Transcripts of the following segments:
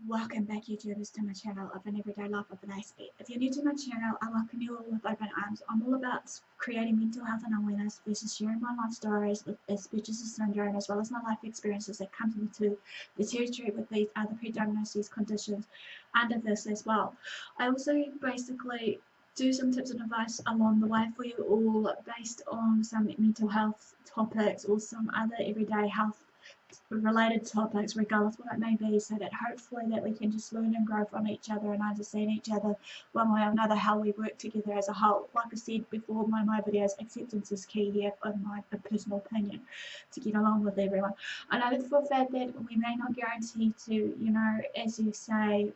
Welcome back, YouTubers, to my channel of an everyday life of an Aspie. If you're new to my channel, I welcome you all with open arms. I'm all about creating mental health and awareness versus sharing my life stories with Asperger's syndrome, as well as my life experiences that come into the territory with these other pre-diagnoses conditions under this as well. I also basically do some tips and advice along the way for you all based on some mental health topics or some other everyday health related topics, regardless what it may be, so that hopefully that we can just learn and grow from each other and understand each other one way or another, how we work together as a whole. Like I said before in my videos, acceptance is key here, in my personal opinion, to get along with everyone. I know for a fact that we may not guarantee to, as you say,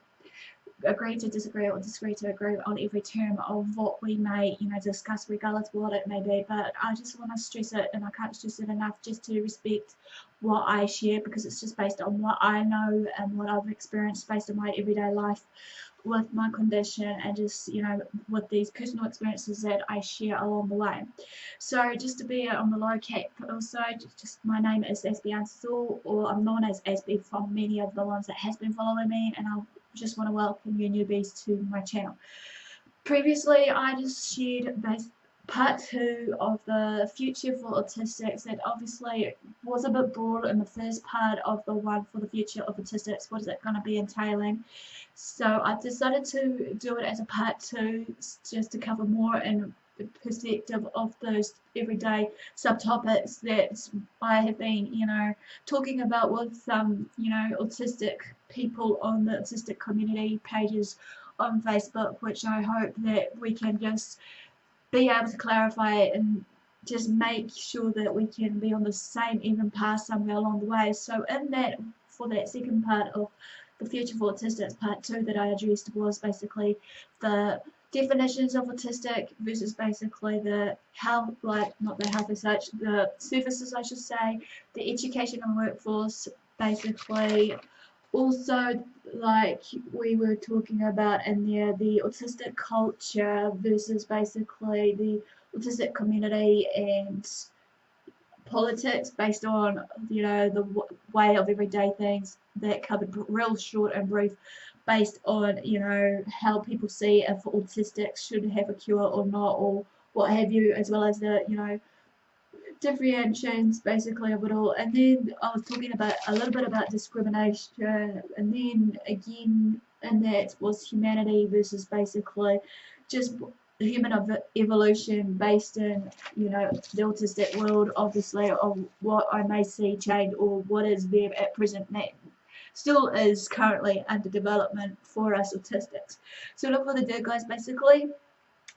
agree to disagree or disagree to agree on every term of what we may, discuss, regardless of what it may be. But I just want to stress it, and I can't stress it enough, just to respect what I share, because it's just based on what I know and what I've experienced based on my everyday life with my condition, and just with these personal experiences that I share along the way. So just to be on the low cap, also just my name is AspieAnswersAll, or I'm known as Aspie from many of the ones that has been following me, and I'll just want to welcome you newbies to my channel. Previously, I just shared part 2 of the future for autistics. That obviously was a bit broad in the first part of the one for the future of autistics. What is it going to be entailing? So I decided to do it as a part 2, just to cover more in the perspective of those everyday subtopics that I have been, talking about with some, autistic people on the autistic community pages on Facebook, which I hope that we can just be able to clarify it and just make sure that we can be on the same even path somewhere along the way. So in that, for that second part of the future for autistics, part 2 that I addressed was basically the definitions of autistic versus basically the health, not the health as such, the services I should say, the education and workforce, basically. Also, like we were talking about in there, the autistic culture versus basically the autistic community, and politics based on the way of everyday things. That covered real short and brief based on how people see if autistics should have a cure or not, or what have you, as well as the differentiations basically of it all. And then I was talking about a little bit about discrimination, and then again, and that was humanity versus basically just human evolution based in the autistic world, obviously, of what I may see change or what is there at present that still is currently under development for us autistics. So look for the dirt, guys. Basically,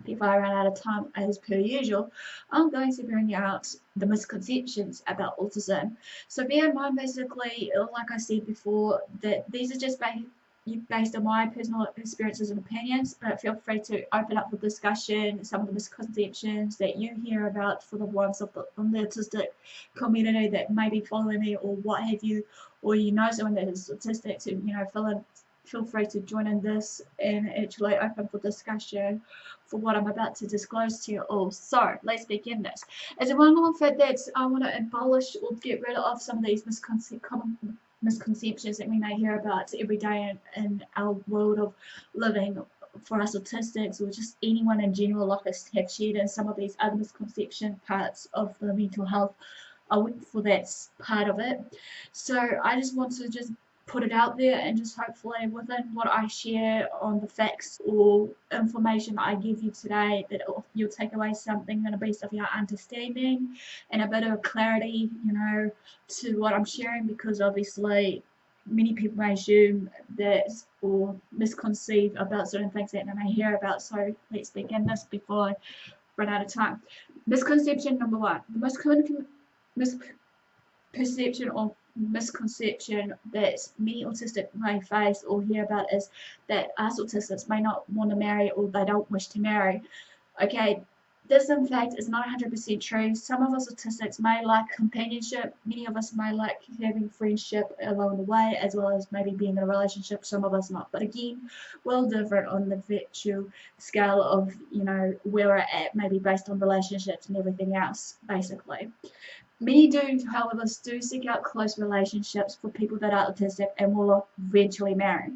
before I run out of time, as per usual, I'm going to bring out the misconceptions about autism. So bear in mind, basically, like I said before, that these are just based on my personal experiences and opinions, but feel free to open up for discussion some of the misconceptions that you hear about for the ones from the autistic community that may be following me or what have you, or someone that is autistic, to feel free to join in this and actually open for discussion for what I'm about to disclose to you all. So let's begin this. As a one-on fact that I want to abolish or get rid of some of these common misconceptions that we may hear about every day in our world of living for us autistics, or just anyone in general, like I have shared in some of these other misconception parts of the mental health. I went for that part of it. So I just want to just put it out there, and just hopefully within what I share on the facts or information I give you today, that you'll take away something and a base of your understanding and a bit of clarity, to what I'm sharing, because obviously many people may assume that or misconceive about certain things that they may hear about. So let's begin this before I run out of time. Misconception number 1. The misperception or misconception that many autistic may face or hear about is that us autistics may not want to marry, or they don't wish to marry. Okay, this in fact is not 100% true. Some of us autistics may like companionship, many of us may like having friendship along the way, as well as maybe being in a relationship, some of us not. But again, well different on the virtual scale of where we're at, maybe based on relationships and everything else, basically. Many do, however, seek out close relationships with people that are autistic and will eventually marry.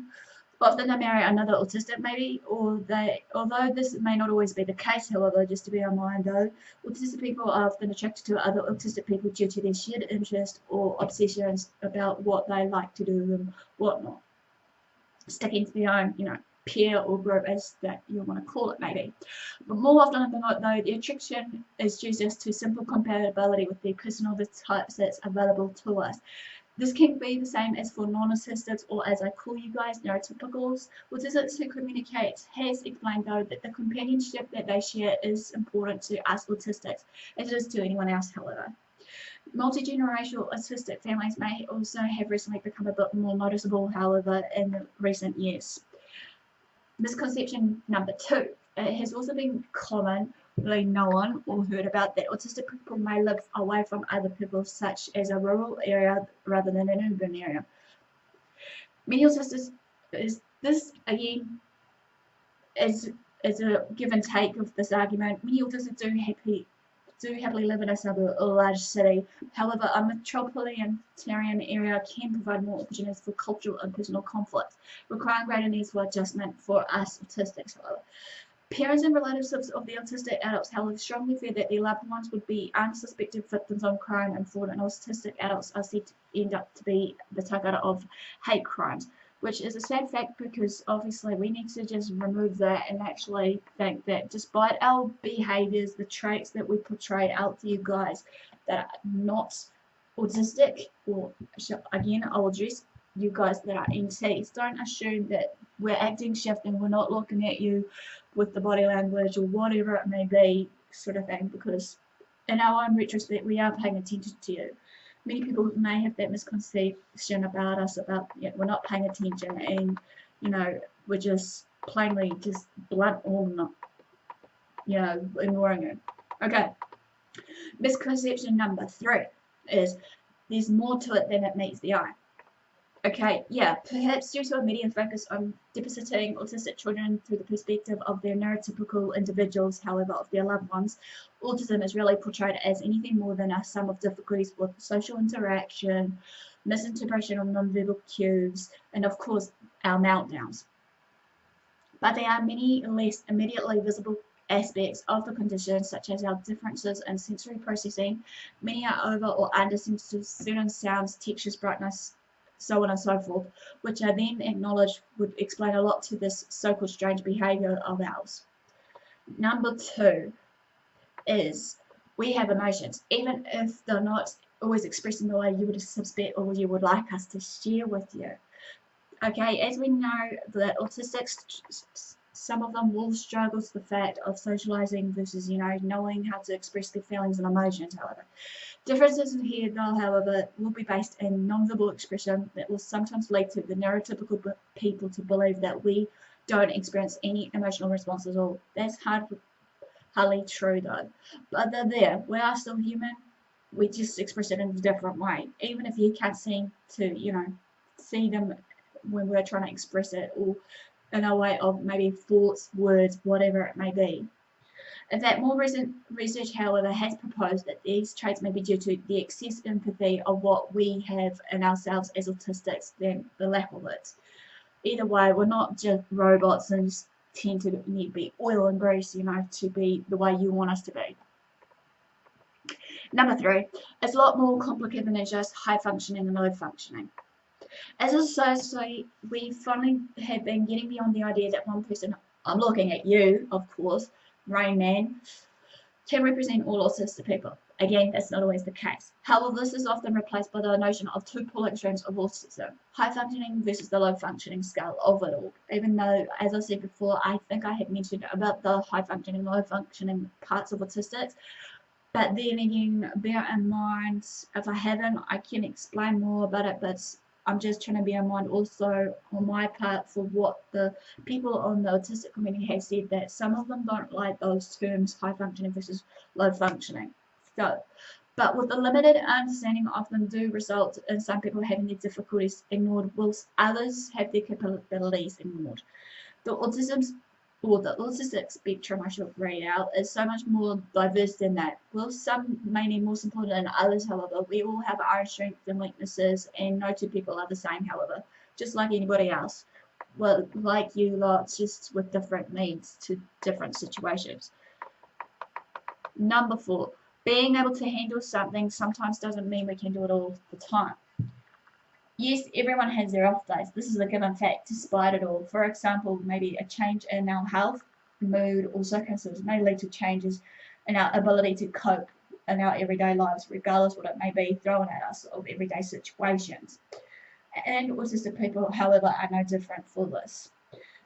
Often they marry another autistic maybe, or they, although this may not always be the case, however, just to bear in mind though, autistic people are often attracted to other autistic people due to their shared interest or obsessions about what they like to do and whatnot. Sticking to their own, peer or group as that you want to call it maybe. But more often than not though, the attraction is due just to simple compatibility with the personality types that's available to us. This can be the same as for non-autistics, or as I call you guys, neurotypicals. Autistics who communicate has explained though that the companionship that they share is important to us autistics, as it is to anyone else however. Multi-generational autistic families may also have recently become a bit more noticeable however in recent years. Misconception number 2. It has also been commonly known or heard about that autistic people may live away from other people, such as a rural area rather than an urban area. Many autistics is this again is a give and take of this argument. Many autistics do happily live in a suburb or a large city. However, a metropolitan area can provide more opportunities for cultural and personal conflict, requiring greater needs for adjustment for us autistics, however. Parents and relatives of the autistic adults, however, strongly fear that their loved ones would be unsuspected victims of crime and fraud, and autistic adults are said to end up to be the target of hate crimes, which is a sad fact because obviously we need to just remove that and actually think that despite our behaviors, the traits that we portray out to you guys that are not autistic, or again, I'll address you guys that are NTs, don't assume that we're acting shift and we're not looking at you with the body language or whatever it may be, sort of thing, because in our own retrospect, we are paying attention to you. Many people may have that misconception about us, about we're not paying attention and we're just plainly just blunt or not, ignoring it. Okay, misconception number 3 is there's more to it than it meets the eye. Okay, yeah, perhaps due to a media focus on depicting autistic children through the perspective of their neurotypical individuals, however, of their loved ones, autism is really portrayed as anything more than a sum of difficulties with social interaction, misinterpretation of nonverbal cues, and of course, our meltdowns. But there are many less immediately visible aspects of the condition, such as our differences in sensory processing. Many are over or undersensitive to certain sounds, textures, brightness, so on and so forth, which are then acknowledged would explain a lot to this so-called strange behavior of ours. Number 2 is we have emotions, even if they're not always expressed in the way you would suspect or you would like us to share with you. Okay, as we know that autistics, some of them will struggle with the fact of socializing versus, knowing how to express their feelings and emotions, however. Differences in here, though, however, will be based in nonverbal expression that will sometimes lead to the neurotypical people to believe that we don't experience any emotional response at all. That's hardly true, though. But they're there. We are still human. We just express it in a different way. Even if you can't seem to, see them when we're trying to express it, or in a way of maybe thoughts, words, whatever it may be. In fact, more recent research, however, has proposed that these traits may be due to the excess empathy of what we have in ourselves as autistics than the lack of it. Either way, we're not just robots and just tend to need to be oil and grease, to be the way you want us to be. Number 3, it's a lot more complicated than just high functioning and low functioning. As a society, we finally have been getting beyond the idea that one person, I'm looking at you, of course, Rain Man, can represent all autistic people. Again, that's not always the case. However, this is often replaced by the notion of 2 polar extremes of autism, high functioning versus the low functioning scale of it all. Even though, as I said before, I think I had mentioned about the high functioning and low functioning parts of autistics. But then again, bear in mind, if I haven't, I can explain more about it, but I'm just trying to bear in mind also on my part for what the people on the autistic community have said, that some of them don't like those terms, high functioning versus low functioning. So, but with the limited understanding of them do result in some people having their difficulties ignored, whilst others have their capabilities ignored. The autism or the autistic spectrum, I should read out, is so much more diverse than that. While some may need more support than others, however, we all have our own strengths and weaknesses, and no two people are the same, however, just like anybody else. Well, like you lots, just with different needs to different situations. Number 4, being able to handle something sometimes doesn't mean we can do it all the time. Yes, everyone has their off days. This is a given fact despite it all. For example, maybe a change in our health, mood, or circumstances may lead to changes in our ability to cope in our everyday lives, regardless what it may be thrown at us of everyday situations. And autistic people, however, are no different for this.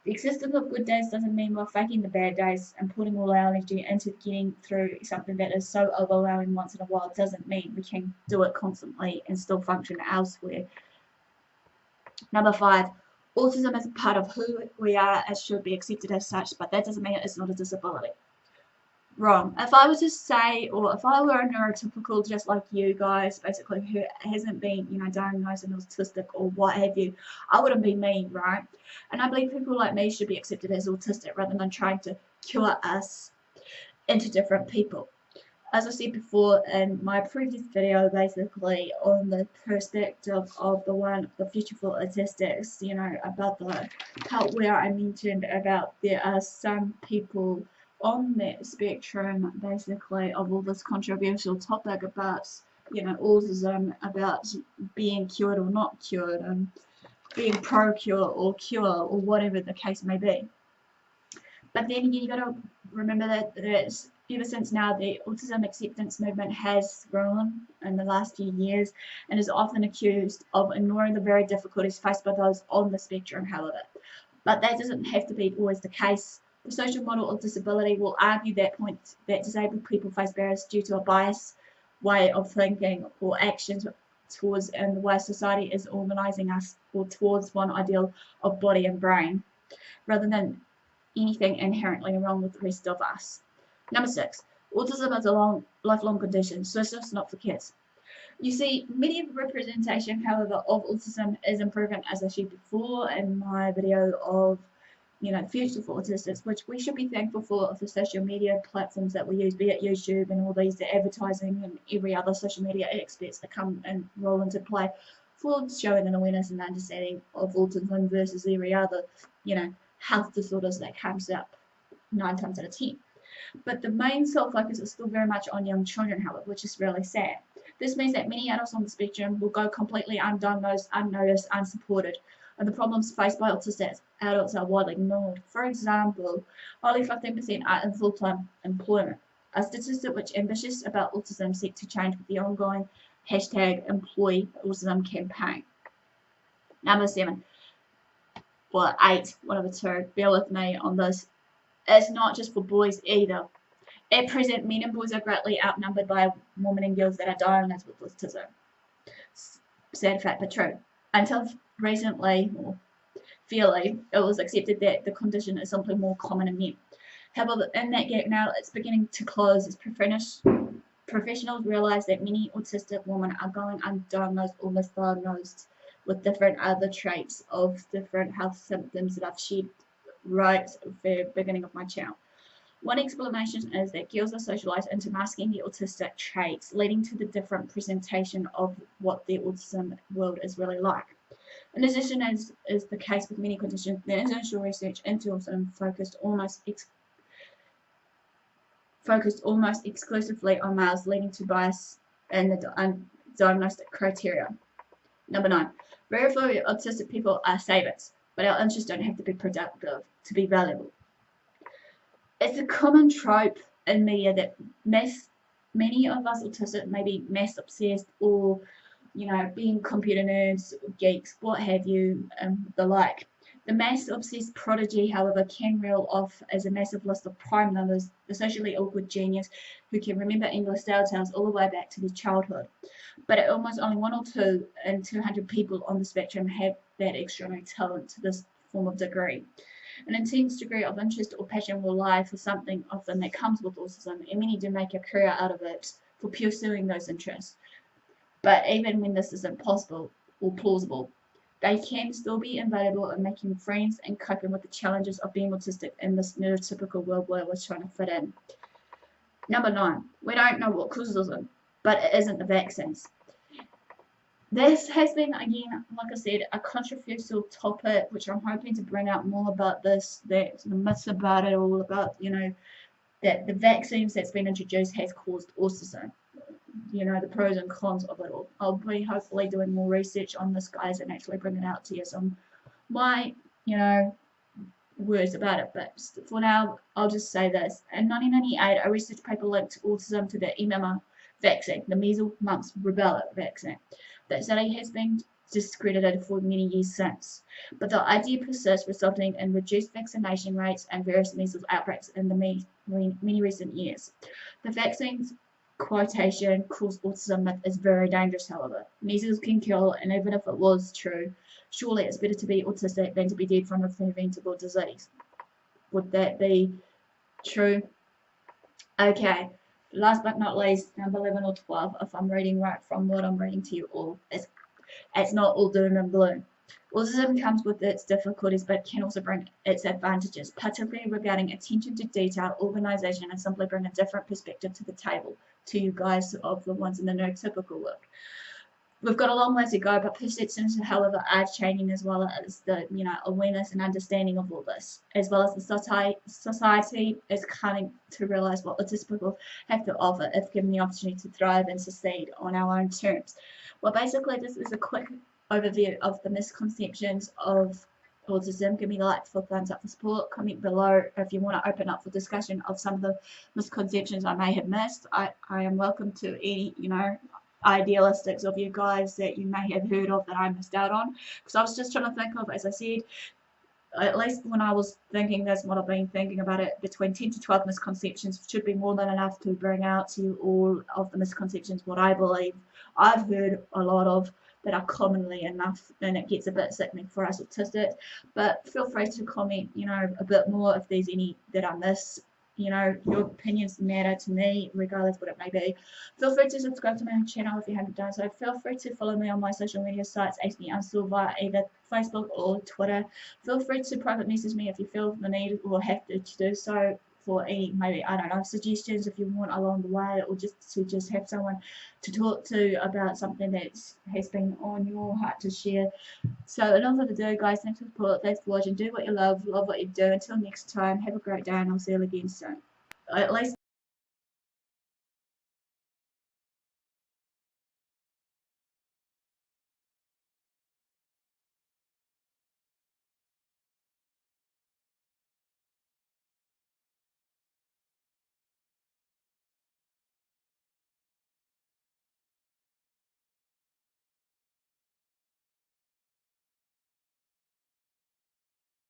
The existence of good days doesn't mean we're faking the bad days and putting all our energy into getting through something that is so overwhelming once in a while. It doesn't mean we can do it constantly and still function elsewhere. Number 5, autism is a part of who we are and should be accepted as such, but that doesn't mean it's not a disability. Wrong. If I was to say, or if I were a neurotypical just like you guys, basically, who hasn't been, diagnosed as autistic or what have you, I wouldn't be me, right? And I believe people like me should be accepted as autistic rather than trying to cure us into different people. As I said before in my previous video, basically on the perspective of the future for autistics, about the part where I mentioned about there are some people on that spectrum, basically, of all this controversial topic about, autism, about being cured or not cured, and being pro-cure or cure, or whatever the case may be. But then again, you got to remember that ever since now, the autism acceptance movement has grown in the last few years and is often accused of ignoring the very difficulties faced by those on the spectrum, however. But that doesn't have to be always the case. The social model of disability will argue that point that disabled people face barriers due to a biased way of thinking or actions towards and the way society is organizing us or towards one ideal of body and brain, rather than anything inherently wrong with the rest of us. Number 6, autism is a lifelong condition, so it's just not for kids. You see, media representation, however, of autism is improving, as I shared before in my video of, future for autistics, which we should be thankful for the social media platforms that we use, be it YouTube and all these, the advertising and every other social media aspects that come and roll into play for showing an awareness and understanding of autism versus every other, health disorders that comes up 9 times out of 10. But the main sole focus is still very much on young children, however, which is really sad. This means that many adults on the spectrum will go completely undiagnosed, unnoticed, unsupported, and the problems faced by autistic adults are widely ignored. For example, only 15% are in full-time employment, a statistic which ambitious about autism seek to change with the ongoing #EmployAutism campaign. Number 7. Well, 8, one of the two, bear with me on this. It's not just for boys either. At present, men and boys are greatly outnumbered by women and girls that are diagnosed with autism. Sad fact, but true. Until recently, or fairly, it was accepted that the condition is simply more common in men. However, in that gap now, it's beginning to close as professionals realize that many autistic women are going undiagnosed or misdiagnosed with different other traits of different health symptoms that I've shared right at the beginning of my channel. One explanation is that girls are socialized into masking the autistic traits, leading to the different presentation of what the autism world is really like. In addition, as is the case with many conditions, the international research into autism focused almost exclusively on males, leading to bias in the diagnostic criteria. Number 9. Very few autistic people are savers, but our interests don't have to be productive to be valuable. It's a common trope in media that many of us autistic may be maths obsessed or, being computer nerds, geeks, what have you, the like. The maths obsessed prodigy, however, can reel off as a massive list of prime numbers, the socially awkward genius who can remember English tales all the way back to their childhood. But almost only 1 or 2 in 200 people on the spectrum have that extraordinary talent to this form of degree. An intense degree of interest or passion will lie for something often that comes with autism, and many do make a career out of it for pursuing those interests. But even when this isn't possible or plausible, they can still be invaluable in making friends and coping with the challenges of being autistic in this neurotypical world where we're trying to fit in. Number 9, we don't know what causes autism, but it isn't the vaccines. This has been, again, like I said, a controversial topic, which I'm hoping to bring out more about this, the myths about it, all about, that the vaccines that's been introduced has caused autism. The pros and cons of it all. I'll be hopefully doing more research on this, guys, and actually bring it out to you some my, words about it. But for now, I'll just say this. In 1998, a research paper linked autism to the MMR vaccine, the measles, mumps, rubella vaccine. That study has been discredited for many years since, but the idea persists, resulting in reduced vaccination rates and various measles outbreaks in the many recent years. The vaccine's quotation caused autism myth is very dangerous, however. Measles can kill, and even if it was true, surely it's better to be autistic than to be dead from a preventable disease. Would that be true? Okay, last but not least, number 11 or 12, if I'm reading right from what I'm reading to you all, it's not all doom and gloom. Autism comes with its difficulties, but can also bring its advantages, particularly regarding attention to detail, organization, and simply bring a different perspective to the table to you guys of the ones in the neurotypical world. We've got a long way to go, but perceptions, however, are changing, as well as the awareness and understanding of all this, as well as the society is coming to realize what autistic people have to offer if given the opportunity to thrive and succeed on our own terms. Well, basically, this is a quick overview of the misconceptions of autism. Give me a like for thumbs up for support. Comment below if you want to open up for discussion of some of the misconceptions I may have missed. I am welcome to any idealistics of you guys that you may have heard of that I missed out on, because I was just trying to think of, as I said, at least when I was thinking this, what I've been thinking about it, between 10 to 12 misconceptions should be more than enough to bring out to you all of the misconceptions, what I believe I've heard a lot of that are commonly enough, and it gets a bit sickening for us autistics. But feel free to comment, a bit more if there's any that I miss. Your opinions matter to me, regardless what it may be. Feel free to subscribe to my channel if you haven't done so. Feel free to follow me on my social media sites, AspieAnswersAll, via either Facebook or Twitter. Feel free to private message me if you feel the need or have to do so for any, maybe, I don't know, suggestions if you want along the way, or just to have someone to talk to about something that has been on your heart to share. So enough of the do, guys. Thanks for support. Thanks for watching. Do what you love what you do. Until next time, have a great day, and I'll see you again soon. At least